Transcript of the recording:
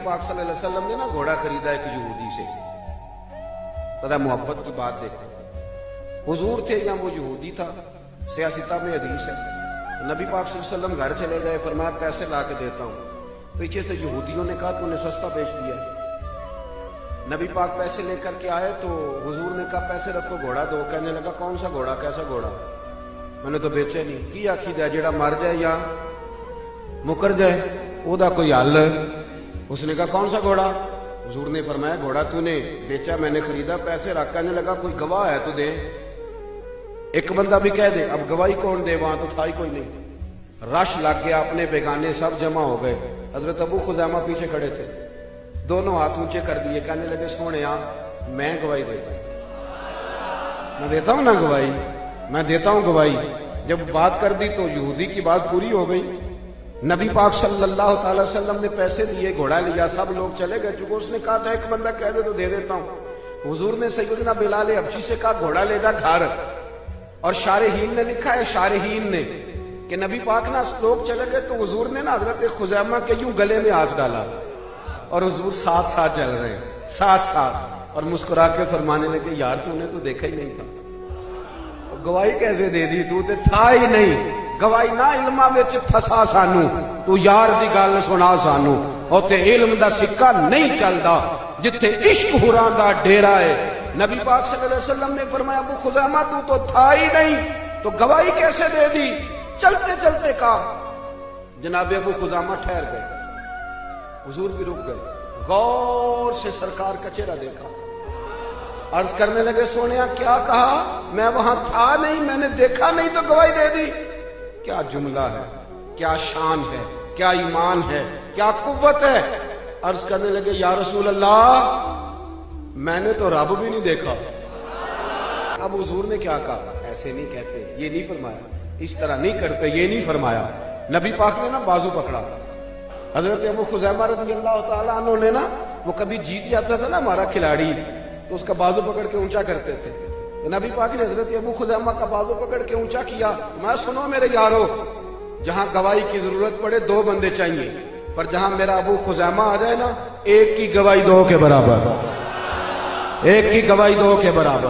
पाक सल्लल्लाहु अलैहि वसल्लम ने ना घोड़ा खरीदा एक यहूदी से। तरा मोहब्बत की बात देखो, हुजूर थे या वो यहूदी था, सियासता में हदीस है। नबी पाक सल्लल्लाहु अलैहि वसल्लम घर चले गए, फरमाया पैसे ला के देता हूँ। पीछे से यहूदियों ने कहा तूने सस्ता बेच दिया। नबी पाक पैसे लेकर के आए तो हुजूर ने कहा पैसे रखो, घोड़ा दो। कहने लगा कौन सा घोड़ा, कैसा घोड़ा, मैंने तो बेचे नहीं। की आखी दिया जेड़ा मर जाए या मुकर जाए ओदा कोई हल। उसने कहा कौन सा घोड़ा। हुजूर ने फरमाया घोड़ा तूने बेचा, मैंने खरीदा, पैसे रख। कहने लगा कोई गवाह है तो दे, एक बंदा भी कह दे। अब गवाही कौन दे, वहां तो था ही कोई नहीं। रश लग गया, अपने बेगाने सब जमा हो गए। हजरत अबू खुज़ैमा पीछे खड़े थे, दोनों हाथ ऊंचे कर दिए। कहने लगे सोने मैं गवाही देता हूं, मैं देता हूं ना गवाही, मैं देता हूं गवाही। जब बात कर दी तो यहूदी की बात पूरी हो गई। नबी पाक सल्लल्लाहु अलैहि वसल्लम ने पैसे दिए, घोड़ा लिया, सब लोग चले गए। क्योंकि उसने कहा था एक बंदा कह दे तो दे देता हूं। हुजूर ने सैयदना बिलाल हबशी से कहा घोड़ा ले जा घर। और शारहीन ने लिखा है, शारहीन ने, कि नबी पाक ना लोग चले गए तो हुजूर ने ना हजरत खुज़ैमा के यूं गले में हाथ डाला और हुजूर साथ साथ चल रहे हैं, साथ साथ, और मुस्कुरा के फरमाने लगे यार तूने तो देखा ही नहीं था, गवाही कैसे दे दी, तू तो था ही नहीं। गवाही ना इल्मा विच फसा सानू, तू यार दी गल सुना सानू। उत्थे इल्म दा सिक्का नहीं चलदा, जिथे इश्क हुरां दा डेरा है। नबी पाक सल्लल्लाहु अलैहि वसल्लम ने फरमाया अबू खुज़ैमा तू तो था ही नहीं, तो गवाही कैसे दे दी। चलते चलते कहा जनाब अबू खुज़ैमा ठहर गए, हुजूर भी रुक गए, गौर से सरकार का चेहरा देखा, अर्ज करने लगे सोनिया क्या कहा, मैं वहां था नहीं, मैंने देखा नहीं तो गवाही दे दी। क्या जुमला है, क्या शान है, क्या ईमान है, क्या कुव्वत है। अर्ज करने लगे या रसूल अल्लाह मैंने तो रब भी नहीं देखा। अब हुजूर ने क्या कहा, ऐसे नहीं कहते, ये नहीं फरमाया, इस तरह नहीं करते, ये नहीं फरमाया। नबी पाक ने ना बाजू पकड़ा। हजरत अबू खुज़ैमा रज़ियल्लाहु ताला अन्हु ने ना, वो कभी जीत जाता था ना हमारा खिलाड़ी, तो उसका बाजू पकड़ के ऊंचा करते थे। तो नबी पाक ने हजरत अबू खुज़ैमा का बाजू पकड़ के ऊंचा किया। मैं सुनो मेरे यारो, जहां गवाही की जरूरत पड़े दो बंदे चाहिए, पर जहां मेरा अबू खुज़ैमा आ जाए ना, एक की गवाही दो के बराबर, एक की गवाही दो के बराबर।